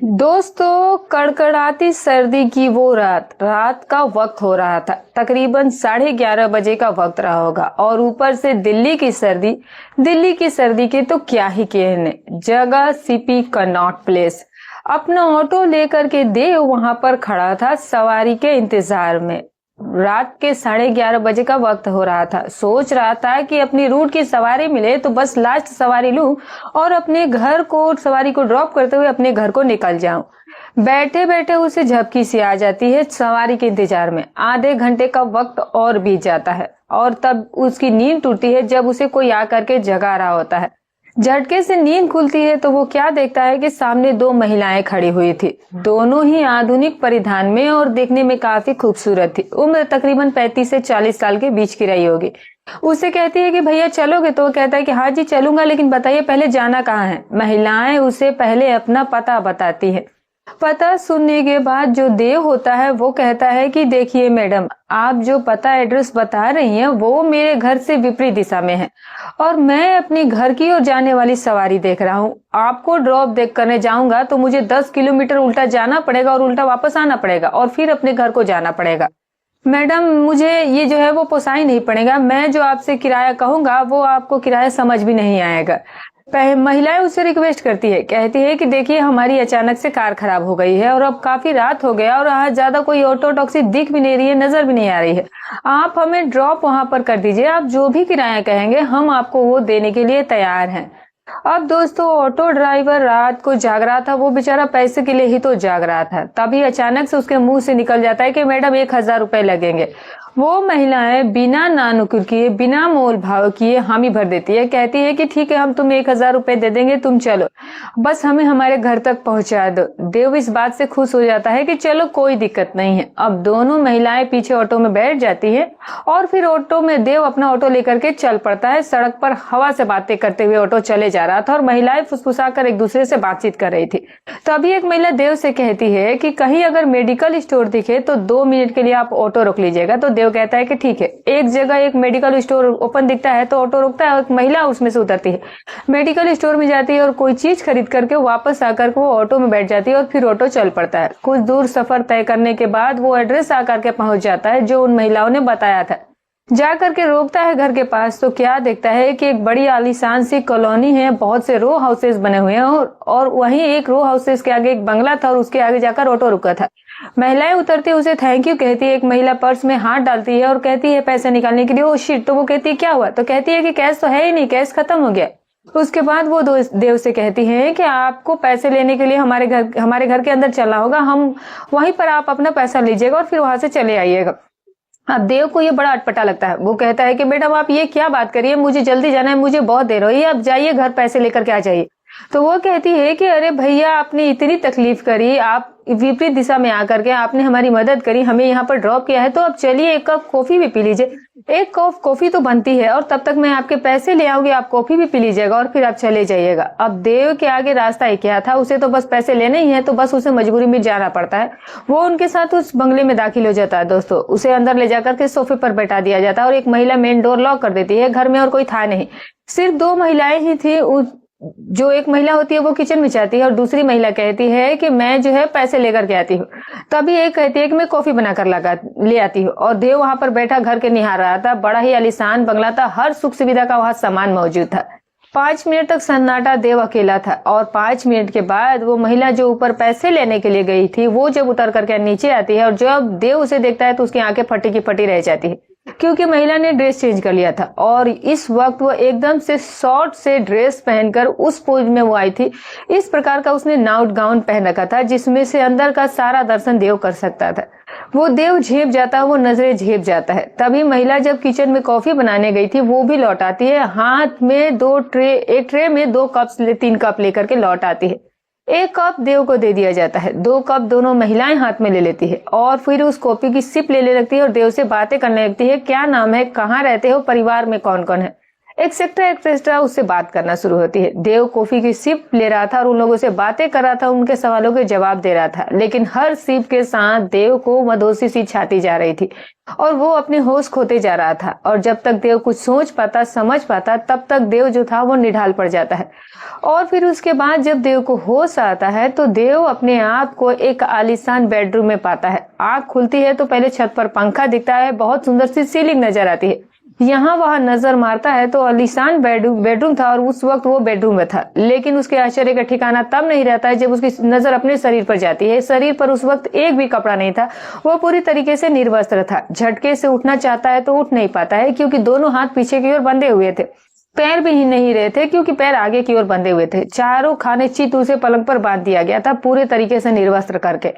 दोस्तों, कड़कड़ाती सर्दी की वो रात रात का वक्त हो रहा था। तकरीबन 11:30 बजे का वक्त रहा होगा और ऊपर से दिल्ली की सर्दी के तो क्या ही कहने। जगह सीपी कनॉट प्लेस। अपना ऑटो लेकर के देव वहां पर खड़ा था सवारी के इंतजार में। रात के 11:30 बजे का वक्त हो रहा था। सोच रहा था कि अपनी रूट की सवारी मिले तो बस लास्ट सवारी लूं और अपने घर को सवारी को ड्रॉप करते हुए अपने घर को निकल जाऊं। बैठे बैठे उसे झपकी सी आ जाती है सवारी के इंतजार में। आधे घंटे का वक्त और बीत जाता है और तब उसकी नींद टूटती है जब उसे कोई आकर के जगा रहा होता है। झटके से नींद खुलती है तो वो क्या देखता है कि सामने दो महिलाएं खड़ी हुई थी। दोनों ही आधुनिक परिधान में और देखने में काफी खूबसूरत थी। उम्र तकरीबन 35 से 40 साल के बीच की रही होगी। उसे कहती है कि भैया चलोगे? तो वो कहता है कि हाँ जी चलूंगा, लेकिन बताइए पहले जाना कहाँ है। महिलाएं उसे पहले अपना पता बताती है। पता सुनने के बाद जो देव होता है वो कहता है कि देखिए मैडम, आप जो पता एड्रेस बता रही हैं वो मेरे घर से विपरीत दिशा में है और मैं अपने घर की ओर जाने वाली सवारी देख रहा हूँ। आपको ड्रॉप देख करने जाऊंगा तो मुझे 10 किलोमीटर उल्टा जाना पड़ेगा और उल्टा वापस आना पड़ेगा और फिर अपने घर को जाना पड़ेगा। मैडम, मुझे ये जो है वो पोसाई नहीं पड़ेगा। मैं जो आपसे किराया कहूंगा वो आपको किराया समझ भी नहीं आएगा। महिलाएं उससे रिक्वेस्ट करती है, कहती है कि देखिए हमारी अचानक से कार खराब हो गई है और अब काफी रात हो गया और आज ज्यादा कोई ऑटो टैक्सी दिख भी नहीं रही है, नजर भी नहीं आ रही है। आप हमें ड्रॉप वहां पर कर दीजिए। आप जो भी किराया कहेंगे हम आपको वो देने के लिए तैयार हैं। अब दोस्तों, ऑटो ड्राइवर रात को जाग रहा था। वो बेचारा पैसे के लिए ही तो जाग रहा था। तभी अचानक से उसके मुंह से निकल जाता है कि मैडम 1,000 रुपए लगेंगे। वो महिलाएं बिना नानुकुर किए, बिना मोल भाव किए हामी भर देती है। कहती है कि ठीक है, हम तुम्हें 1,000 रुपए दे देंगे, तुम चलो, बस हमें हमारे घर तक पहुंचा दो। देव इस बात से खुश हो जाता है कि चलो कोई दिक्कत नहीं है। अब दोनों महिलाएं पीछे ऑटो में बैठ जाती है और फिर ऑटो में देव अपना ऑटो लेकर के चल पड़ता है। सड़क पर हवा से बातें करते हुए ऑटो चले जा रहा था और महिलाएं फुसफुसाकर एक दूसरे से बातचीत कर रही थी। तभी एक महिला देव से कहती है कि कहीं अगर मेडिकल स्टोर दिखे तो 2 मिनट के लिए आप ऑटो रोक लीजिएगा। तो देव कहता है कि ठीक है। एक जगह एक मेडिकल स्टोर ओपन दिखता है तो ऑटो रुकता है और एक महिला उसमें से उतरती है, मेडिकल स्टोर में जाती है और कोई चीज खरीद करके वापस आकर के वो ऑटो में बैठ जाती है और फिर ऑटो चल पड़ता है। कुछ दूर सफर तय करने के बाद वो एड्रेस आकर के पहुंच जाता है जो उन महिलाओं ने बताया था। जा करके रोकता है घर के पास तो क्या देखता है कि एक बड़ी आलीशान सी कॉलोनी है। बहुत से रो हाउसेस बने हुए हैं और वहीं एक रो हाउसेस के आगे एक बंगला था और उसके आगे जाकर ऑटो रुका था। महिलाएं उतरती उसे थैंक यू कहती है। एक महिला पर्स में हाथ डालती है और कहती है पैसे निकालने के लिए। Oh shit! तो वो कहती है क्या हुआ? तो कहती है कि कैश तो है ही नहीं, कैश खत्म हो गया। उसके बाद वो देव से कहती है कि आपको पैसे लेने के लिए हमारे घर के अंदर चलना होगा। हम वहीं पर आप अपना पैसा लीजिएगा और फिर वहां से चले आइएगा। अब देव को ये बड़ा अटपटा लगता है। वो कहता है कि मैडम आप ये क्या बात करिए, मुझे जल्दी जाना है, मुझे बहुत देर हो रही है, अब जाइए घर, पैसे लेकर के आ जाइए। तो वो कहती है कि अरे भैया, आपने इतनी तकलीफ करी, आप विपरीत दिशा में आकर के आपने हमारी मदद करी, हमें यहाँ पर ड्रॉप किया है, तो अब चलिए एक कप कॉफी भी पी लीजिए। एक कप कॉफी तो बनती है और तब तक मैं आपके पैसे ले आऊंगी, आप कॉफी भी पी लीजिएगा और फिर आप चले जाइएगा। अब देव के आगे रास्ता ही क्या था, उसे तो बस पैसे लेने ही है, तो बस उसे मजबूरी में जाना पड़ता है। वो उनके साथ उस बंगले में दाखिल हो जाता है। दोस्तों, उसे अंदर ले जाकर के सोफे पर बैठा दिया जाता है और एक महिला मेन डोर लॉक कर देती है। घर में और कोई था नहीं, सिर्फ 2 महिलाएं ही थी। जो एक महिला होती है वो किचन में जाती है और दूसरी महिला कहती है कि मैं जो है पैसे लेकर के आती हूँ। तभी एक कहती है कि मैं कॉफी बनाकर ले आती हूँ। और देव वहां पर बैठा घर के निहार रहा था। बड़ा ही आलीशान बंगला था, हर सुख सुविधा का वहां सामान मौजूद था। 5 मिनट तक सन्नाटा, देव अकेला था। और 5 मिनट के बाद वो महिला जो ऊपर पैसे लेने के लिए गई थी वो जब उतर करके नीचे आती है और जब देव उसे देखता है तो उसकी आंखें फटी की फटी रह जाती है, क्योंकि महिला ने ड्रेस चेंज कर लिया था और इस वक्त वो एकदम से शॉर्ट से ड्रेस पहनकर उस पोज में वो आई थी। इस प्रकार का उसने नाउट गाउन पहन रखा था जिसमें से अंदर का सारा दर्शन देव कर सकता था। वो देव झेप जाता है, वो नजरें झेप जाता है। तभी महिला जब किचन में कॉफी बनाने गई थी वो भी लौट आती है। हाथ में एक ट्रे में 3 कप लेकर के लौट आती है। एक कप देव को दे दिया जाता है, 2 कप दोनों महिलाएं हाथ में ले लेती है और फिर उस कॉफी की सिप लेने लगती है और देव से बातें करने लगती है। क्या नाम है, कहाँ रहते हो, परिवार में कौन कौन है। एक सेक्टर एक्ट्रेस्ट्रा उससे बात करना शुरू होती है। देव कॉफी की सिप ले रहा था और उन लोगों से बातें कर रहा था, उनके सवालों के जवाब दे रहा था, लेकिन हर सिप के साथ देव को मदोसी सी छाती जा रही थी और वो अपने होश खोते जा रहा था। और जब तक देव कुछ सोच पाता, समझ पाता, तब तक देव जो था वो निढाल पड़ जाता है। और फिर उसके बाद जब देव को होश आता है तो देव अपने आप को एक आलीशान बेडरूम में पाता है। आंख खुलती है तो पहले छत पर पंखा दिखता है, बहुत सुंदर सी सीलिंग नजर आती है। यहाँ वहां नजर मारता है तो आलीशान बेडरूम था और उस वक्त वो बेडरूम में था। लेकिन उसके आश्चर्य का ठिकाना तब नहीं रहता है जब उसकी नजर अपने शरीर पर जाती है। शरीर पर उस वक्त एक भी कपड़ा नहीं था, वो पूरी तरीके से निर्वस्त्र था। झटके से उठना चाहता है तो उठ नहीं पाता है क्योंकि दोनों हाथ पीछे की ओर बंधे हुए थे। पैर भी ही नहीं रहे थे क्योंकि पैर आगे की ओर बंधे हुए थे। चारों खाने चित उसे पलंग पर बांध दिया गया था, पूरे तरीके से निर्वस्त्र करके।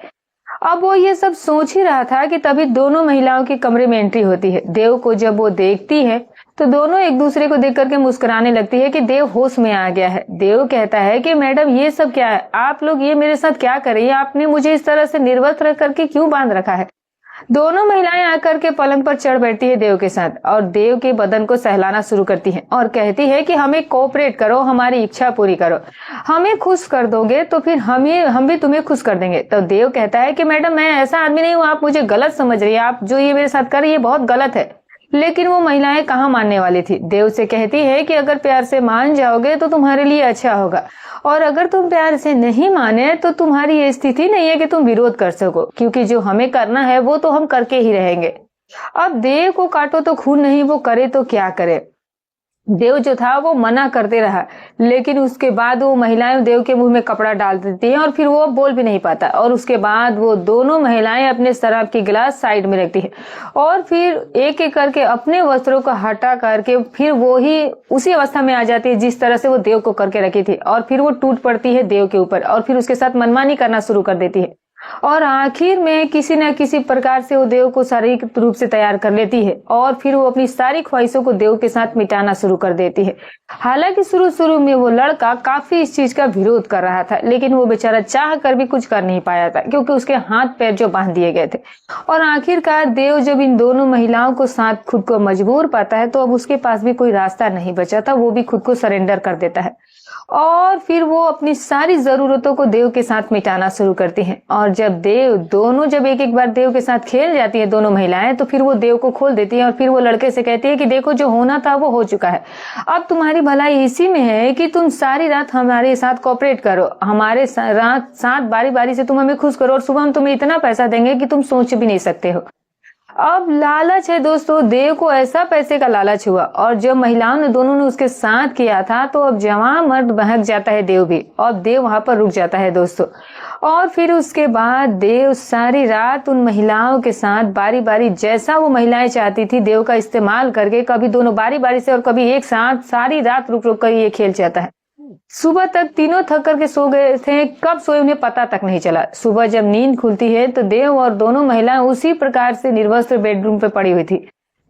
अब वो ये सब सोच ही रहा था कि तभी दोनों महिलाओं के कमरे में एंट्री होती है। देव को जब वो देखती है तो दोनों एक दूसरे को देख करके मुस्कुराने लगती है कि देव होश में आ गया है। देव कहता है कि मैडम ये सब क्या है, आप लोग ये मेरे साथ क्या कर रही है, आपने मुझे इस तरह से निर्वस्त्र करके क्यों बांध रखा है। दोनों महिलाएं आकर के पलंग पर चढ़ बैठती है देव के साथ और देव के बदन को सहलाना शुरू करती हैं और कहती है कि हमें कोऑपरेट करो, हमारी इच्छा पूरी करो, हमें खुश कर दोगे तो फिर हम भी तुम्हें खुश कर देंगे। तो देव कहता है कि मैडम मैं ऐसा आदमी नहीं हूँ, आप मुझे गलत समझ रही है, आप जो ये मेरे साथ कर रही है बहुत गलत है। लेकिन वो महिलाएं कहाँ मानने वाली थी। देव से कहती है कि अगर प्यार से मान जाओगे तो तुम्हारे लिए अच्छा होगा, और अगर तुम प्यार से नहीं माने तो तुम्हारी ये स्थिति नहीं है कि तुम विरोध कर सको, क्योंकि जो हमें करना है वो तो हम करके ही रहेंगे। अब देव को काटो तो खून नहीं, वो करे तो क्या करे। देव जो था वो मना करते रहा, लेकिन उसके बाद वो महिलाएं देव के मुंह में कपड़ा डाल देती हैं और फिर वो बोल भी नहीं पाता। और उसके बाद वो दोनों महिलाएं अपने शराब की गिलास साइड में रखती है और फिर एक एक करके अपने वस्त्रों को हटा करके फिर वो ही उसी अवस्था में आ जाती है जिस तरह से वो देव को करके रखी थी। और फिर वो टूट पड़ती है देव के ऊपर और फिर उसके साथ मनमानी करना शुरू कर देती है। और आखिर में किसी न किसी प्रकार से वो देव को शारीरिक रूप से तैयार कर लेती है और फिर वो अपनी सारी ख्वाहिशों को देव के साथ मिटाना शुरू कर देती है। हालांकि शुरू में वो लड़का काफी इस चीज का विरोध कर रहा था, लेकिन वो बेचारा चाह कर भी कुछ कर नहीं पाया था क्योंकि उसके हाथ पैर जो बांध दिए गए थे। और आखिरकार देव जब इन दोनों महिलाओं को साथ खुद को मजबूर पाता है तो अब उसके पास भी कोई रास्ता नहीं बचा था, वो भी खुद को सरेंडर कर देता है और फिर वो अपनी सारी जरूरतों को देव के साथ मिटाना शुरू करती हैं। और जब जब एक बार देव के साथ खेल जाती है दोनों महिलाएं तो फिर वो देव को खोल देती है और फिर वो लड़के से कहती है कि देखो जो होना था वो हो चुका है, अब तुम्हारी भलाई इसी में है कि तुम सारी रात हमारे साथ कोऑपरेट करो, हमारे साथ बारी बारी से तुम हमें खुश करो और सुबह हम तुम्हें इतना पैसा देंगे कि तुम सोच भी नहीं सकते हो। अब लालच है दोस्तों, देव को ऐसा पैसे का लालच हुआ और जब महिलाओं ने दोनों ने उसके साथ किया था तो अब जवां मर्द बहक जाता है देव भी, और देव वहां पर रुक जाता है दोस्तों। और फिर उसके बाद देव सारी रात उन महिलाओं के साथ बारी बारी जैसा वो महिलाएं चाहती थी देव का इस्तेमाल करके, कभी दोनों बारी बारी से और कभी एक साथ सारी रात रुक रुक कर ये खेल जाता है। सुबह तक तीनों थक करके सो गए थे, कब सोए उन्हें पता तक नहीं चला। सुबह जब नींद खुलती है तो देव और दोनों महिलाएं उसी प्रकार से निर्वस्त्र बेडरूम पे पड़ी हुई थी।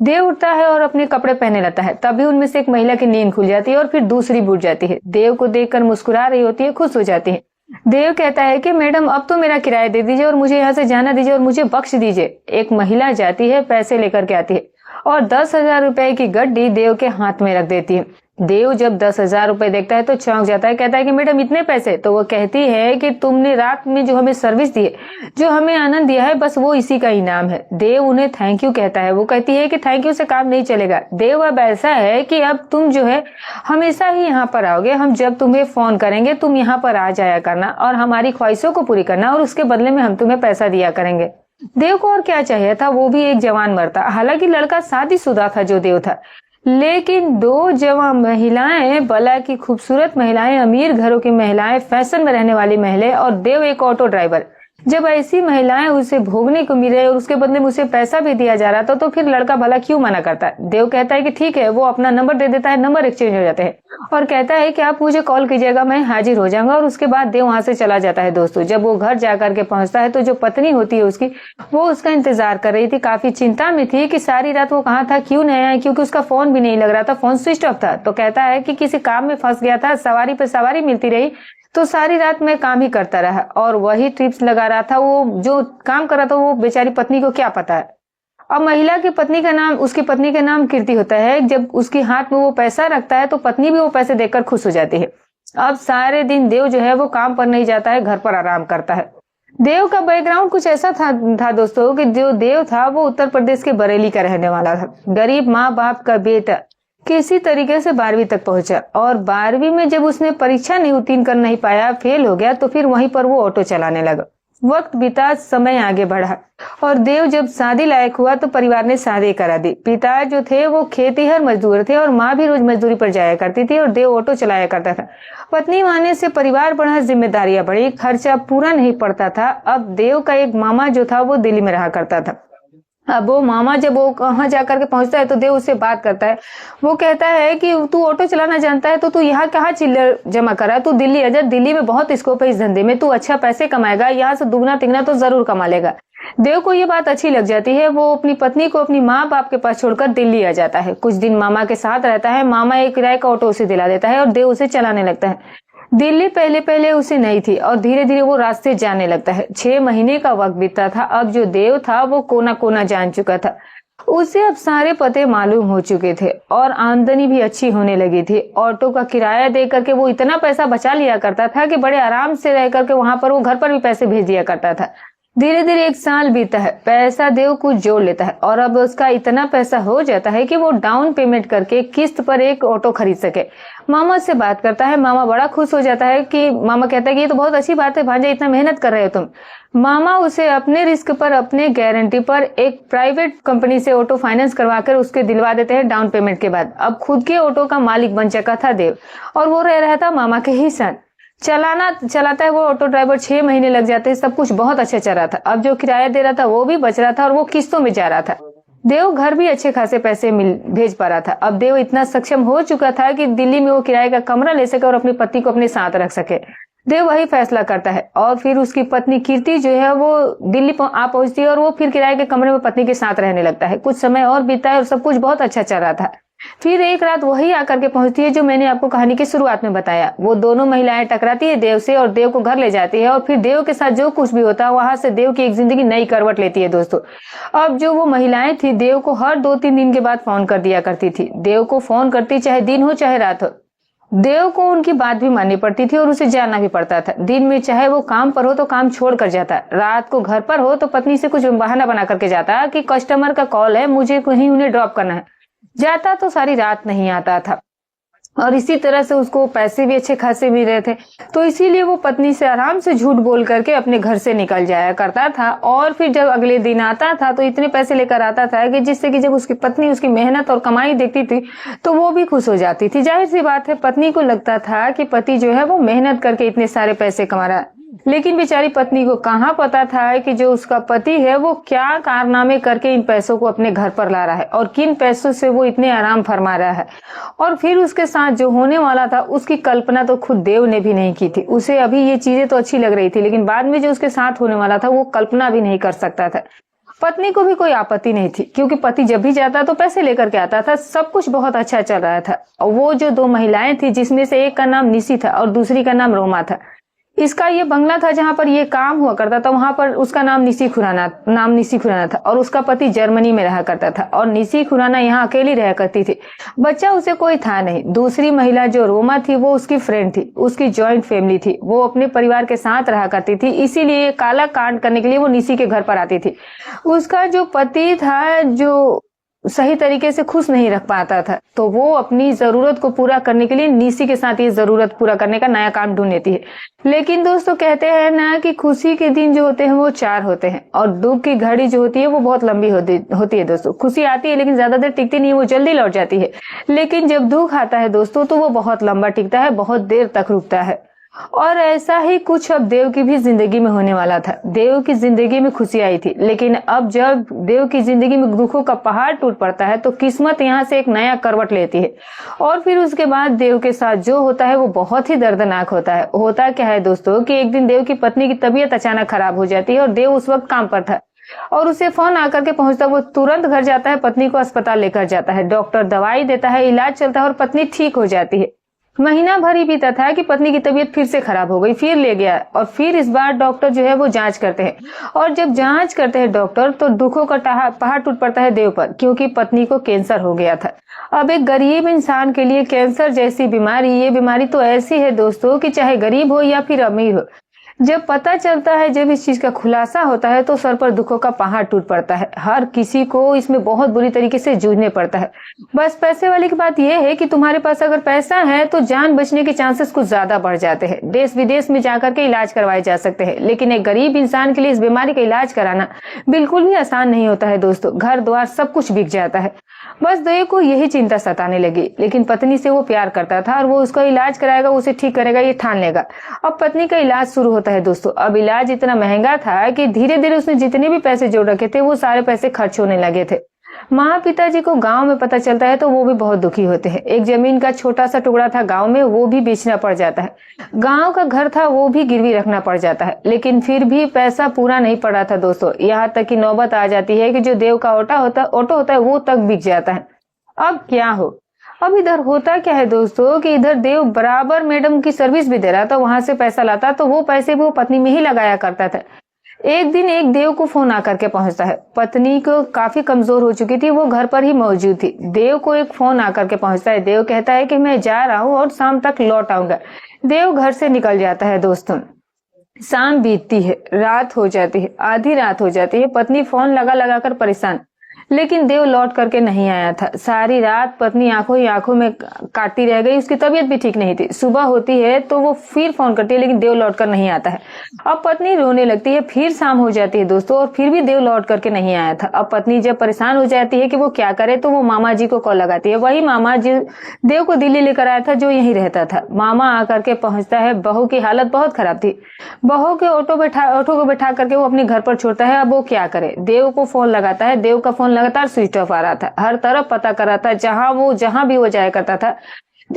देव उठता है और अपने कपड़े पहने लगता है, तभी उनमें से एक महिला की नींद खुल जाती है और फिर दूसरी बुझ जाती है। देव को देखकर मुस्कुरा रही होती है, खुश हो जाती है। देव कहता है कि मैडम अब तो मेरा किराया दे दीजिए और मुझे यहाँ से जाना दीजिए और मुझे बख्श दीजिए। एक महिला जाती है, पैसे लेकर के आती है और 10,000 रुपए की गड्डी देव के हाथ में रख देती है। देव जब 10,000 रुपए देखता है तो चौंक जाता है, कहता है कि मैडम इतने पैसे? तो वो कहती है कि तुमने रात में जो हमें सर्विस दी है, जो हमें आनंद दिया है, बस वो इसी का इनाम है। देव उन्हें थैंक यू कहता है। वो कहती है कि थैंक यू से काम नहीं चलेगा देव, अब ऐसा है कि अब तुम जो है हमेशा ही यहाँ पर आओगे, हम जब तुम्हें फोन करेंगे तुम यहाँ पर आ जाया करना और हमारी ख्वाहिशों को पूरी करना और उसके बदले में हम तुम्हें पैसा दिया करेंगे। देव को और क्या चाहिए था, वो भी एक जवान मर्द था। हालांकि लड़का शादीशुदा था जो देव था, लेकिन दो जवान महिलाएं, बला की खूबसूरत महिलाएं, अमीर घरों की महिलाएं, फैशन में रहने वाली महिलाएं और देव एक ऑटो ड्राइवर, जब ऐसी महिलाएं उसे भोगने को मिले और उसके बदले में उसे पैसा भी दिया जा रहा था तो फिर लड़का भला क्यों मना करता है। देव कहता है कि ठीक है, वो अपना नंबर दे देता है, नंबर एक्सचेंज हो जाते हैं और कहता है कि आप मुझे कॉल कीजिएगा, मैं हाजिर हो जाऊंगा। और उसके बाद देव वहां से चला जाता है दोस्तों। जब वो घर जाकर के पहुंचता है तो जो पत्नी होती है उसकी, वो उसका इंतजार कर रही थी, काफी चिंता में थी कि सारी रात वो कहाँ था, क्यों नहीं आया, क्योंकि उसका फोन भी नहीं लग रहा था, फोन स्विच ऑफ था। तो कहता है कि किसी काम में फंस गया था, सवारी पे सवारी मिलती रही तो सारी रात मैं काम ही करता रहा और वही ट्रिप्स लगा रहा था। वो जो काम कर रहा था वो बेचारी पत्नी को क्या पता है। अब महिला की पत्नी का नाम, उसकी पत्नी का नाम कीर्ति होता है। जब उसके हाथ में वो पैसा रखता है तो पत्नी भी वो पैसे देखकर खुश हो जाती है। अब सारे दिन देव जो है वो काम पर नहीं जाता है, घर पर आराम करता है। देव का बैकग्राउंड कुछ ऐसा था दोस्तों कि जो देव था वो उत्तर प्रदेश के बरेली का रहने वाला था। गरीब माँ बाप का बेटा किसी तरीके से 12वीं तक पहुंचा और 12वीं में जब उसने परीक्षा नहीं उत्तीर्ण कर नहीं पाया, फेल हो गया, तो फिर वहीं पर वो ऑटो चलाने लगा। वक्त बीता, समय आगे बढ़ा और देव जब शादी लायक हुआ तो परिवार ने शादी करा दी। पिता जो थे वो खेतीहर मजदूर थे और माँ भी रोज मजदूरी पर जाया करती थी और देव ऑटो चलाया करता था। पत्नी माने से परिवार बढ़ा, जिम्मेदारियां बढ़ी, खर्चा पूरा नहीं पड़ता था। अब देव का एक मामा जो था वो दिल्ली में रहा करता था। अब वो मामा जब वो वहां जाकर के पहुंचता है तो देव उससे बात करता है। वो कहता है कि तू ऑटो चलाना जानता है तो तू यहाँ कहाँ चिल्लर जमा करा, तू दिल्ली आजा, दिल्ली में बहुत स्कोप है इस धंधे में, तू अच्छा पैसे कमाएगा, यहाँ से दुगना तिगना तो जरूर कमा लेगा। देव को ये बात अच्छी लग जाती है। वो अपनी पत्नी को अपनी माँ बाप के पास छोड़कर दिल्ली आ जाता है। कुछ दिन मामा के साथ रहता है। मामा एक किराए का ऑटो उसे दिला देता है और देव उसे चलाने लगता है। दिल्ली पहले पहले उसे नहीं थी और धीरे धीरे वो रास्ते जाने लगता है। 6 महीने का वक्त बीतता था। अब जो देव था वो कोना कोना जान चुका था। उसे अब सारे पते मालूम हो चुके थे और आमदनी भी अच्छी होने लगी थी। ऑटो का किराया दे करके वो इतना पैसा बचा लिया करता था कि बड़े आराम से रह करके वहां पर वो घर पर भी पैसे भेज दिया करता था। धीरे धीरे 1 साल बीता है। पैसा देव कुछ जोड़ लेता है और अब उसका इतना पैसा हो जाता है कि वो डाउन पेमेंट करके किस्त पर एक ऑटो खरीद सके। मामा से बात करता है। मामा बड़ा खुश हो जाता है कि मामा कहता है कि ये तो बहुत अच्छी बात है भांजा, इतना मेहनत कर रहे हो तुम। मामा उसे अपने रिस्क पर, अपने गारंटी पर एक प्राइवेट कंपनी से ऑटो फाइनेंस करवाकर उसके दिलवा देते हैं डाउन पेमेंट के बाद। अब खुद के ऑटो का मालिक बन चुका था देव और वो रह रहा था मामा के ही साथ। चलाता है वो ऑटो ड्राइवर। 6 महीने लग जाते हैं। सब कुछ बहुत अच्छा चल रहा था। अब जो किराया दे रहा था वो भी बच रहा था और वो किस्तों में जा रहा था। देव घर भी अच्छे खासे पैसे भेज पा रहा था। अब देव इतना सक्षम हो चुका था कि दिल्ली में वो किराए का कमरा ले सके और अपनी पत्नी को अपने साथ रख सके। देव वही फैसला करता है और फिर उसकी पत्नी कीर्ति जो है वो दिल्ली आ पहुंचती है और वो फिर किराए के कमरे में पत्नी के साथ रहने लगता है। कुछ समय और बीता है और सब कुछ बहुत अच्छा चल रहा था। फिर एक रात वही आकर के पहुंचती है जो मैंने आपको कहानी की शुरुआत में बताया। वो दोनों महिलाएं टकराती है देव से और देव को घर ले जाती है और फिर देव के साथ जो कुछ भी होता है वहां से देव की एक जिंदगी नई करवट लेती है दोस्तों। अब जो वो महिलाएं थी देव को हर 2-3 दिन के बाद फोन कर दिया करती थी। देव को फोन करती, चाहे दिन हो चाहे रात हो। देव को उनकी बात भी माननी पड़ती थी और उसे जाना भी पड़ता था। दिन में चाहे वो काम पर हो तो काम छोड़ कर जाता, रात को घर पर हो तो पत्नी से कुछ बहाना बना करके जाता कि कस्टमर का कॉल है, मुझे कहीं उन्हें ड्रॉप करना है। जाता तो सारी रात नहीं आता था और इसी तरह से उसको पैसे भी अच्छे खासे मिल रहे थे। तो इसीलिए वो पत्नी से आराम से झूठ बोल करके अपने घर से निकल जाया करता था और फिर जब अगले दिन आता था तो इतने पैसे लेकर आता था कि जिससे कि जब उसकी पत्नी उसकी मेहनत और कमाई देखती थी तो वो भी खुश हो जाती थी। जाहिर सी बात है, पत्नी को लगता था कि पति जो है वो मेहनत करके इतने सारे पैसे कमा रहा है। लेकिन बेचारी पत्नी को कहाँ पता था कि जो उसका पति है वो क्या कारनामे करके इन पैसों को अपने घर पर ला रहा है और किन पैसों से वो इतने आराम फरमा रहा है। और फिर उसके साथ जो होने वाला था उसकी कल्पना तो खुद देव ने भी नहीं की थी। उसे अभी ये चीजें तो अच्छी लग रही थी लेकिन बाद में जो उसके साथ होने वाला था वो कल्पना भी नहीं कर सकता था। पत्नी को भी कोई आपत्ति नहीं थी क्योंकि पति जब भी जाता तो पैसे लेकर के आता था। सब कुछ बहुत अच्छा चल रहा था। और वो जो 2 महिलाएं थी जिसमें से एक का नाम निशी था और दूसरी का नाम रोमा था। इसका ये बंगला था जहां पर ये काम हुआ करता था, वहां पर उसका नाम निशी खुराना था और उसका पति जर्मनी में रहा करता था और निशी खुराना यहाँ अकेली रहा करती थी। बच्चा उसे कोई था नहीं। दूसरी महिला जो रोमा थी वो उसकी फ्रेंड थी, उसकी जॉइंट फैमिली थी, वो अपने परिवार के साथ रहा करती थी। इसीलिए काला कांड करने के लिए वो निशी के घर पर आती थी। उसका जो पति था जो सही तरीके से खुश नहीं रख पाता था तो वो अपनी जरूरत को पूरा करने के लिए निशी के साथ ये जरूरत पूरा करने का नया काम ढूंढ लेती है। लेकिन दोस्तों कहते हैं ना कि खुशी के दिन जो होते हैं वो 4 होते हैं और दुख की घड़ी जो होती है वो बहुत लंबी होती है दोस्तों। खुशी आती है लेकिन ज्यादा देर टिकती नहीं, वो जल्दी लौट जाती है। लेकिन जब दुख आता है दोस्तों तो वो बहुत लंबा टिकता है, बहुत देर तक रुकता है। और ऐसा ही कुछ अब देव की भी जिंदगी में होने वाला था। देव की जिंदगी में खुशी आई थी लेकिन अब जब देव की जिंदगी में दुखों का पहाड़ टूट पड़ता है तो किस्मत यहाँ से एक नया करवट लेती है और फिर उसके बाद देव के साथ जो होता है वो बहुत ही दर्दनाक होता है। होता क्या है दोस्तों कि एक दिन देव की पत्नी की तबीयत अचानक खराब हो जाती है और देव उस वक्त काम पर था और उसे फोन आकर के पहुंचता, वो तुरंत घर जाता है, पत्नी को अस्पताल लेकर जाता है। डॉक्टर दवाई देता है, इलाज चलता है और पत्नी ठीक हो जाती है। महीना भर ही बीता था कि पत्नी की तबीयत फिर से खराब हो गई, फिर ले गया और फिर इस बार डॉक्टर जो है वो जांच करते हैं। और जब जांच करते हैं डॉक्टर तो दुखों का पहाड़ टूट पड़ता है देव पर, क्योंकि पत्नी को कैंसर हो गया था। अब एक गरीब इंसान के लिए कैंसर जैसी बीमारी, ये बीमारी तो ऐसी है दोस्तों कि चाहे गरीब हो या फिर अमीर हो, जब पता चलता है, जब इस चीज का खुलासा होता है तो सर पर दुखों का पहाड़ टूट पड़ता है। हर किसी को इसमें बहुत बुरी तरीके से जूझने पड़ता है। बस पैसे वाले की बात यह है कि तुम्हारे पास अगर पैसा है तो जान बचने के चांसेस कुछ ज्यादा बढ़ जाते हैं, देश विदेश में जाकर के इलाज करवाए जा सकते हैं। लेकिन एक गरीब इंसान के लिए इस बीमारी का इलाज कराना बिल्कुल भी आसान नहीं होता है दोस्तों। घर द्वार सब कुछ बिक जाता है। बस देव को यही चिंता सताने लगी, लेकिन पत्नी से वो प्यार करता था और वो उसका इलाज कराएगा, उसे ठीक करेगा, ये ठान लेगा। अब पत्नी का इलाज शुरू होता है दोस्तों। अब इलाज इतना महंगा था कि धीरे धीरे उसने जितने भी पैसे जोड़ रखे थे वो सारे पैसे खर्च होने लगे थे। माँ पिताजी को गांव में पता चलता है तो वो भी बहुत दुखी होते हैं। एक जमीन का छोटा सा टुकड़ा था गांव में, वो भी बेचना पड़ जाता है। गांव का घर था वो भी गिरवी रखना पड़ जाता है, लेकिन फिर भी पैसा पूरा नहीं पड़ रहा था दोस्तों। यहाँ तक कि नौबत आ जाती है कि जो देव का ऑटो होता है वो तक बिक जाता है। अब क्या हो? अब इधर होता क्या है दोस्तों कि इधर देव बराबर मैडम की सर्विस भी दे रहा था, वहां से पैसा लाता तो वो पैसे वो पत्नी में ही लगाया करता था। एक दिन एक देव को फोन आकर के पहुंचता है। पत्नी को काफी कमजोर हो चुकी थी, वो घर पर ही मौजूद थी। देव को एक फोन आकर के पहुंचता है। देव कहता है कि मैं जा रहा हूँ और शाम तक लौट आऊंगा। देव घर से निकल जाता है दोस्तों। शाम बीतती है, रात हो जाती है, आधी रात हो जाती है। पत्नी फोन लगा लगा कर परेशान, लेकिन देव लौट करके नहीं आया था। सारी रात पत्नी आंखों ही आंखों में काटती रह गई। उसकी तबीयत भी ठीक नहीं थी। सुबह होती है तो वो फिर फोन करती है, लेकिन देव लौट कर नहीं आता है। अब पत्नी रोने लगती है। फिर शाम हो जाती है दोस्तों और फिर भी देव लौट करके नहीं आया था। अब पत्नी जब परेशान हो जाती है कि वो क्या करे तो वो मामा जी को कॉल लगाती है। वही मामा जी देव को दिल्ली लेकर आया था, जो यहीं रहता था। मामा आकर के पहुंचता है। बहू की हालत बहुत खराब थी। बहू के ऑटो को बैठा करके वो अपने घर पर छोड़ता है। अब वो क्या करे? देव को फोन लगाता है। देव का फोन लगातार स्विच ऑफ आ रहा था। हर तरफ पता कर रहा था, जहां भी वो जाया करता था,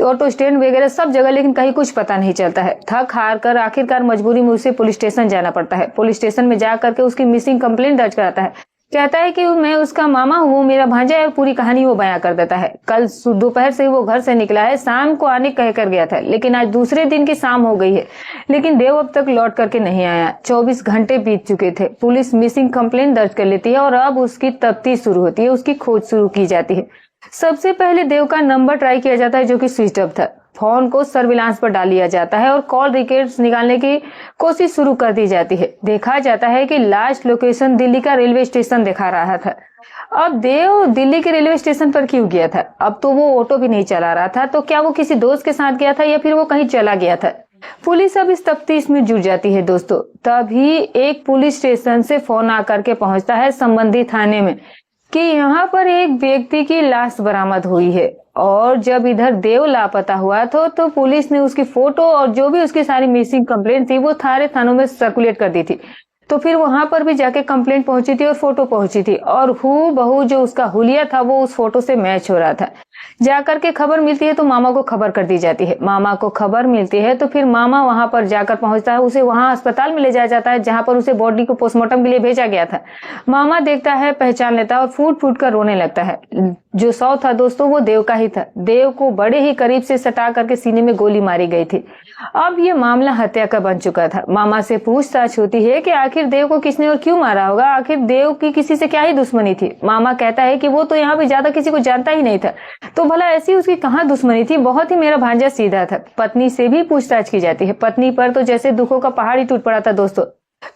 ऑटो स्टैंड वगैरह सब जगह, लेकिन कहीं कुछ पता नहीं चलता है। थक हार कर आखिरकार मजबूरी में उसे पुलिस स्टेशन जाना पड़ता है। पुलिस स्टेशन में जा करके उसकी मिसिंग कंप्लेंट दर्ज कराता है। कहता है कि मैं उसका मामा हूँ, मेरा भांजा है, और पूरी कहानी वो बयां कर देता है। कल दोपहर से वो घर से निकला है, शाम को आने कह कर गया था, लेकिन आज दूसरे दिन की शाम हो गई है, लेकिन देव अब तक लौट करके नहीं आया। 24 घंटे बीत चुके थे। पुलिस मिसिंग कंप्लेंट दर्ज कर लेती है और अब उसकी तफ्तीश शुरू होती है, उसकी खोज शुरू की जाती है। सबसे पहले देव का नंबर ट्राई किया जाता है, जो कि स्विच ऑफ था। फोन को सर्विलांस पर डाल लिया जाता है और कॉल रिकॉर्ड्स निकालने की कोशिश शुरू कर दी जाती है। देखा जाता है कि लास्ट लोकेशन दिल्ली का रेलवे स्टेशन दिखा रहा था। अब देव दिल्ली के रेलवे स्टेशन पर क्यों गया था? अब तो वो ऑटो भी नहीं चला रहा था, तो क्या वो किसी दोस्त के साथ गया था या फिर वो कहीं चला गया था? पुलिस अब इस तफ्तीश में जुट जाती है दोस्तों। तभी एक पुलिस स्टेशन से फोन आकर के पहुंचता है संबंधित थाने में कि यहाँ पर एक व्यक्ति की लाश बरामद हुई है। और जब इधर देव लापता हुआ तो पुलिस ने उसकी फोटो और जो भी उसकी सारी मिसिंग कंप्लेंट थी वो सारे थानों में सर्कुलेट कर दी थी। तो फिर वहां पर भी जाके कंप्लेंट पहुंची थी और फोटो पहुंची थी, और हूबहू जो उसका हुलिया था वो उस फोटो से मैच हो रहा था। जाकर के खबर मिलती है तो मामा को खबर कर दी जाती है। मामा को खबर मिलती है तो फिर मामा वहां पर जाकर पहुंचता है। उसे वहां अस्पताल में ले जाया जाता है, जहां पर उसे बॉडी को पोस्टमार्टम के लिए भेजा गया था। मामा देखता है, पहचान लेता है और फूट फूट कर रोने लगता है। जो शव था दोस्तों वो देव का ही था। देव को बड़े ही करीब से सटा करके सीने में गोली मारी गई थी। अब ये मामला हत्या का बन चुका था। मामा से पूछताछ होती है कि आखिर देव को किसने और क्यों मारा होगा, आखिर देव की किसी से क्या ही दुश्मनी थी। मामा कहता है कि वो तो यहाँ पे ज्यादा किसी को जानता ही नहीं था, तो भला ऐसी उसकी कहाँ दुश्मनी थी। बहुत ही मेरा भांजा सीधा था। पत्नी से भी पूछताछ की जाती है। पत्नी पर तो जैसे दुखों का पहाड़ ही टूट पड़ा था दोस्तों।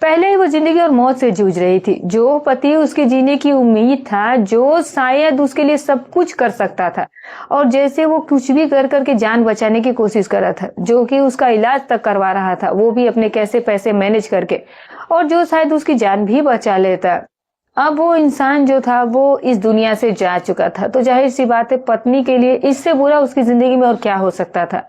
पहले ही वो जिंदगी और मौत से जूझ रही थी। जो पति उसके जीने की उम्मीद था, जो शायद उसके लिए सब कुछ कर सकता था, और जैसे वो कुछ भी कर करके जान बचाने की कोशिश कर रहा था, जो कि उसका इलाज तक करवा रहा था, वो भी अपने कैसे पैसे मैनेज करके, और जो शायद उसकी जान भी बचा लेता। अब वो इंसान जो था वो इस दुनिया से जा चुका था। तो जाहिर सी बात है, पत्नी के लिए इससे बुरा उसकी जिंदगी में और क्या हो सकता था।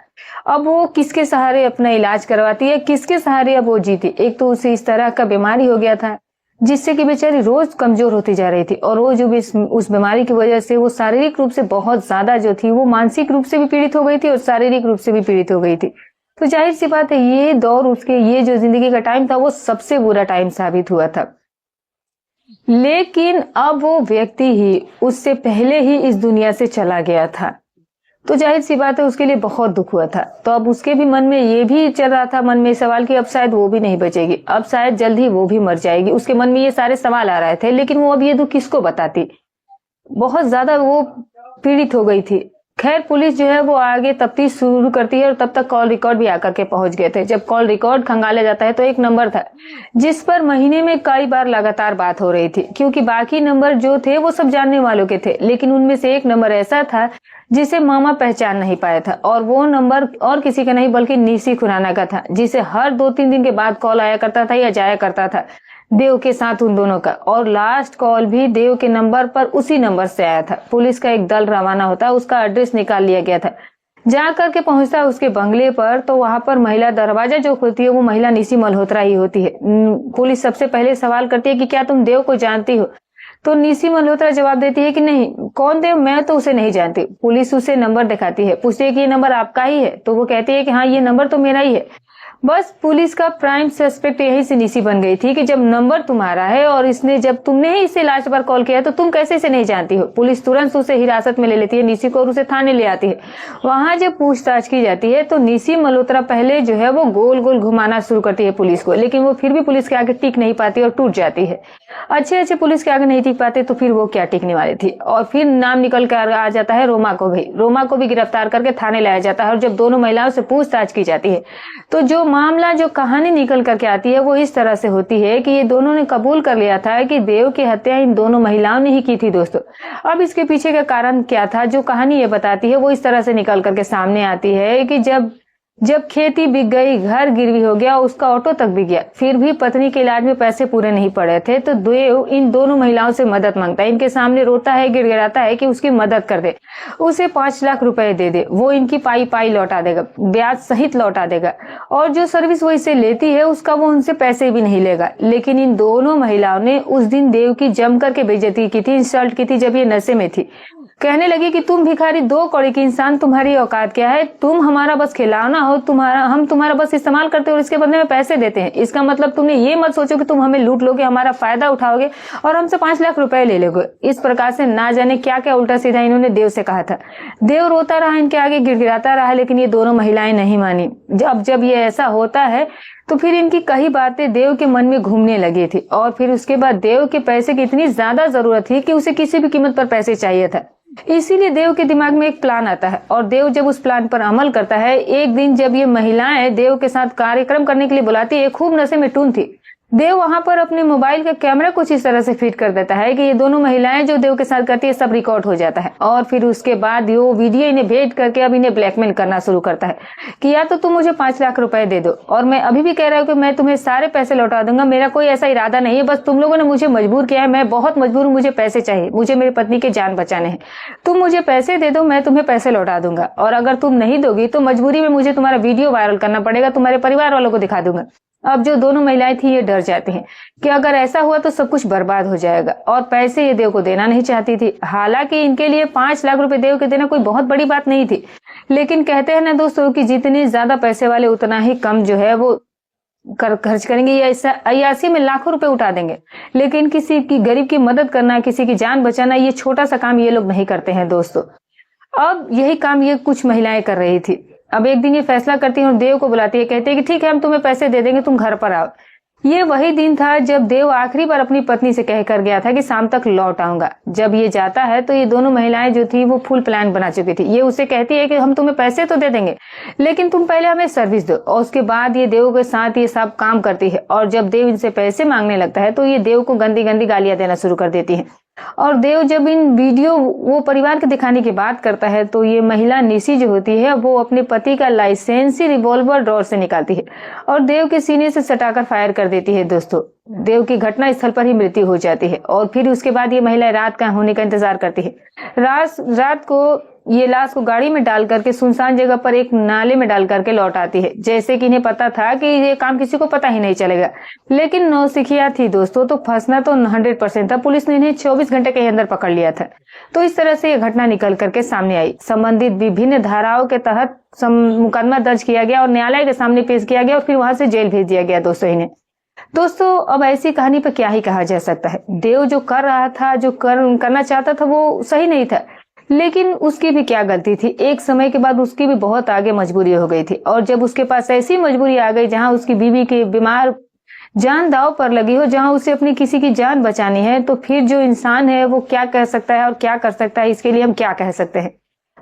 अब वो किसके सहारे अपना इलाज करवाती है, किसके सहारे अब वो जीती। एक तो उसे इस तरह का बीमारी हो गया था जिससे कि बेचारी रोज कमजोर होती जा रही थी, और रोज उस बीमारी की वजह से वो शारीरिक रूप से बहुत ज्यादा जो थी, वो मानसिक रूप से भी पीड़ित हो गई थी और शारीरिक रूप से भी पीड़ित हो गई थी। तो जाहिर सी बात है, ये दौर, उसके ये जो जिंदगी का टाइम था वो सबसे बुरा टाइम साबित हुआ था। लेकिन अब वो व्यक्ति ही उससे पहले ही इस दुनिया से चला गया था। तो जाहिर सी बात है उसके लिए बहुत दुख हुआ था। तो अब उसके भी मन में ये भी चल रहा था, मन में सवाल कि अब शायद वो भी नहीं बचेगी, अब शायद जल्द ही वो भी मर जाएगी। उसके मन में ये सारे सवाल आ रहे थे, लेकिन वो अब ये दुख किसको बताती, बहुत ज्यादा वो पीड़ित हो गई थी। खैर पुलिस जो है वो आगे तफ्तीश शुरू करती है और तब तक कॉल रिकॉर्ड भी आकर के पहुंच गए थे। जब कॉल रिकॉर्ड खंगाला जाता है तो एक नंबर था जिस पर महीने में कई बार लगातार बात हो रही थी, क्योंकि बाकी नंबर जो थे वो सब जानने वालों के थे, लेकिन उनमें से एक नंबर ऐसा था जिसे मामा पहचान नहीं पाया था। और वो नंबर और किसी का नहीं बल्कि निसी खुराना का था, जिसे हर 2-3 दिन के बाद कॉल आया करता था या जाया करता था देव के साथ उन दोनों का। और लास्ट कॉल भी देव के नंबर पर उसी नंबर से आया था। पुलिस का एक दल रवाना होता, उसका एड्रेस निकाल लिया गया था। जा करके पहुंचता उसके बंगले पर, तो वहां पर महिला दरवाजा जो खोलती है वो महिला निसी मल्होत्रा ही होती है। पुलिस सबसे पहले सवाल करती है कि क्या तुम देव को जानती हो? तो निसी मल्होत्रा जवाब देती है कि नहीं, कौन देव, मैं तो उसे नहीं जानती। पुलिस उसे नंबर दिखाती है, पूछती है कि ये नंबर आपका ही है? तो वो कहती है कि हाँ ये नंबर तो मेरा ही है। बस पुलिस का प्राइम सस्पेक्ट यही से निसी बन गई थी कि जब नंबर तुम्हारा है और इसने जब तुमने ही इसे लास्ट बार कॉल किया तो तुम कैसे इसे नहीं जानती हो। पुलिस तुरंत उसे हिरासत में ले लेती है निसी को और उसे थाने ले आती है। वहां जब पूछताछ की जाती है तो निसी मल्होत्रा पहले जो है वो गोल गोल घुमाना शुरू करती है पुलिस को, लेकिन वो फिर भी पुलिस के आगे टिक नहीं पाती और टूट जाती है। अच्छे पुलिस के आगे नहीं टिक पाते तो फिर वो क्या टिकने वाली थी। और फिर नाम निकल कर आ जाता है रोमा को भी। रोमा को भी गिरफ्तार करके थाने लाया जाता है और जब दोनों महिलाओं से पूछताछ की जाती है तो जो मामला, जो कहानी निकल करके आती है वो इस तरह से होती है कि ये दोनों ने कबूल कर लिया था कि देव की हत्या इन दोनों महिलाओं ने ही की थी। दोस्तों अब इसके पीछे का कारण क्या था, जो कहानी ये बताती है वो इस तरह से निकल करके सामने आती है कि जब खेती बिक गई, घर गिरवी हो गया, उसका ऑटो तक बिक गया, फिर भी पत्नी के इलाज में पैसे पूरे नहीं पड़े थे, तो देव इन दोनों महिलाओं से मदद मांगता है। इनके सामने रोता है, गिड़गिड़ाता है कि उसकी मदद कर दे, उसे 5 लाख रुपए दे दे, वो इनकी पाई लौटा देगा, ब्याज सहित लौटा देगा, और जो सर्विस वो इससे लेती है उसका वो उनसे पैसे भी नहीं लेगा। लेकिन इन दोनों महिलाओं ने उस दिन देव की जम करके बेइज्जती की थी, इंसल्ट की थी जब ये नशे में थी। कहने लगी कि तुम भिखारी, 2 कौड़ी की इंसान, तुम्हारी औकात क्या है? तुम हमारा बस खिलौना हो, हम तुम्हारा बस इस्तेमाल करते हो और इसके बदले में पैसे देते हैं। इसका मतलब तुमने ये मत सोचो कि तुम हमें लूट लोगे, हमारा फायदा उठाओगे और हमसे 5 लाख रुपए ले लोगे। इस प्रकार से ना जाने क्या क्या उल्टा सीधा इन्होंने देव से कहा था। देव रोता रहा, इनके आगे गिड़गिड़ाता रहा, लेकिन ये दोनों महिलाएं नहीं मानी। जब ये ऐसा होता है तो फिर इनकी कई बातें देव के मन में घूमने लगी थी और फिर उसके बाद देव के पैसे की इतनी ज्यादा जरूरत थी कि उसे किसी भी कीमत पर पैसे चाहिए था। इसीलिए देव के दिमाग में एक प्लान आता है और देव जब उस प्लान पर अमल करता है, एक दिन जब ये महिलाएं देव के साथ कार्यक्रम करने के लिए बुलाती है, खूब नशे में टून थी, देव वहां पर अपने मोबाइल का कैमरा कुछ इस तरह से फिट कर देता है कि ये दोनों महिलाएं जो देव के साथ करती है सब रिकॉर्ड हो जाता है। और फिर उसके बाद वो वीडियो इन्हें भेज करके अब इन्हें ब्लैकमेल करना शुरू करता है कि या तो तुम मुझे 5 लाख रुपए दे दो, और मैं अभी भी कह रहा हूँ कि मैं तुम्हें सारे पैसे लौटा दूंगा, मेरा कोई ऐसा इरादा नहीं है, बस तुम लोगों ने मुझे मजबूर किया है, मैं बहुत मजबूर हूँ, मुझे पैसे चाहिए, मुझे मेरी पत्नी की जान बचाने हैं, तुम मुझे पैसे दे दो, मैं तुम्हें पैसे लौटा दूंगा, और अगर तुम नहीं दोगी तो मजबूरी में मुझे तुम्हारा वीडियो वायरल करना पड़ेगा, तुम्हारे परिवार वालों को दिखा दूंगा। अब जो दोनों महिलाएं थी ये डर जाती हैं कि अगर ऐसा हुआ तो सब कुछ बर्बाद हो जाएगा, और पैसे ये देव को देना नहीं चाहती थी। हालांकि इनके लिए 5 लाख रुपए देव के देना कोई बहुत बड़ी बात नहीं थी, लेकिन कहते हैं ना दोस्तों कि जितने ज्यादा पैसे वाले उतना ही कम जो है वो खर्च करेंगे, या अय्यासी में लाखों रुपए उठा देंगे, लेकिन किसी की गरीब की मदद करना, किसी की जान बचाना, ये छोटा सा काम ये लोग नहीं करते हैं दोस्तों। अब यही काम ये कुछ महिलाएं कर रही थी। अब एक दिन ये फैसला करती है और देव को बुलाती है, कहती है कि ठीक है हम तुम्हें पैसे दे देंगे, तुम घर पर आओ। ये वही दिन था जब देव आखिरी बार अपनी पत्नी से कह कर गया था कि शाम तक लौट आऊंगा। जब ये जाता है तो ये दोनों महिलाएं जो थी वो फुल प्लान बना चुकी थी। ये उसे कहती है कि हम तुम्हें पैसे तो दे देंगे, लेकिन तुम पहले हमें सर्विस दो, और उसके बाद ये देव के साथ ये सब काम करती है। और जब देव इनसे पैसे मांगने लगता है तो ये देव को गंदी गंदी गालियां देना शुरू कर देती है। और देव जब इन वीडियो वो परिवार के दिखाने की बात करता है तो ये महिला निसी जो होती है वो अपने पति का लाइसेंसी रिवॉल्वर ड्रॉर से निकालती है और देव के सीने से सटाकर फायर कर देती है। दोस्तों देव की घटना स्थल पर ही मृत्यु हो जाती है, और फिर उसके बाद ये महिला रात का होने का इंतजार करती है। रात को ये लाश को गाड़ी में डाल करके सुनसान जगह पर एक नाले में डाल करके लौट आती है, जैसे कि इन्हें पता था कि ये काम किसी को पता ही नहीं चलेगा। लेकिन नौसिखिया थी दोस्तों, तो फंसना तो 100% था। पुलिस ने इन्हें 24 घंटे के अंदर पकड़ लिया था। तो इस तरह से यह घटना निकल करके सामने आई। संबंधित विभिन्न धाराओं के तहत मुकदमा दर्ज किया गया और न्यायालय के सामने पेश किया गया और फिर वहां से जेल भेज दिया गया दोस्तों इन्हें। दोस्तों अब ऐसी कहानी पर क्या ही कहा जा सकता है। देव जो कर रहा था, जो करना चाहता था वो सही नहीं था, लेकिन उसकी भी क्या गलती थी, एक समय के बाद उसकी भी बहुत आगे मजबूरी हो गई थी। और जब उसके पास ऐसी मजबूरी आ गई जहां उसकी बीवी की बीमार जान दांव पर लगी हो, जहां उसे अपनी किसी की जान बचानी है, तो फिर जो इंसान है वो क्या कह सकता है और क्या कर सकता है, इसके लिए हम क्या कह सकते हैं।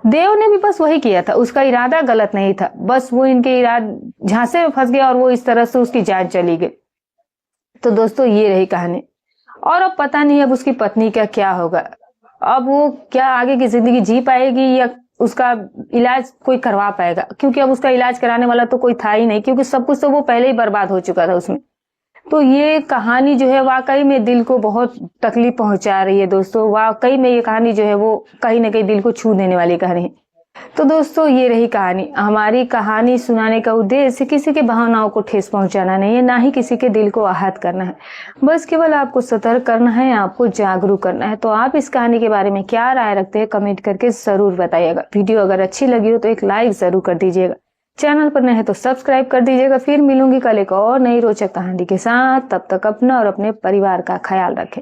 देव ने भी बस वही किया था, उसका इरादा गलत नहीं था, बस वो इनके झांसे में फंस गया और वो इस तरह से उसकी जान चली गई। तो दोस्तों ये रही कहानी। और अब पता नहीं अब उसकी पत्नी का क्या होगा, अब वो क्या आगे की जिंदगी जी पाएगी या उसका इलाज कोई करवा पाएगा, क्योंकि अब उसका इलाज कराने वाला तो कोई था ही नहीं, क्योंकि सब कुछ तो वो पहले ही बर्बाद हो चुका था उसमें। तो ये कहानी जो है वाकई में दिल को बहुत तकलीफ पहुंचा रही है दोस्तों। वाकई में ये कहानी जो है वो कहीं ना कहीं दिल को छू देने वाली कहानी है। तो दोस्तों ये रही कहानी। हमारी कहानी सुनाने का उद्देश्य किसी के भावनाओं को ठेस पहुंचाना नहीं है, ना ही किसी के दिल को आहत करना है। बस केवल आपको सतर्क करना है, आपको जागरूक करना है। तो आप इस कहानी के बारे में क्या राय रखते हैं, कमेंट करके जरूर बताइएगा। वीडियो अगर अच्छी लगी हो तो एक लाइक जरूर कर दीजिएगा। चैनल पर नए हैं तो सब्सक्राइब कर दीजिएगा। फिर मिलूंगी कल एक और नई रोचक कहानी के साथ। तब तक अपना और अपने परिवार का ख्याल रखें।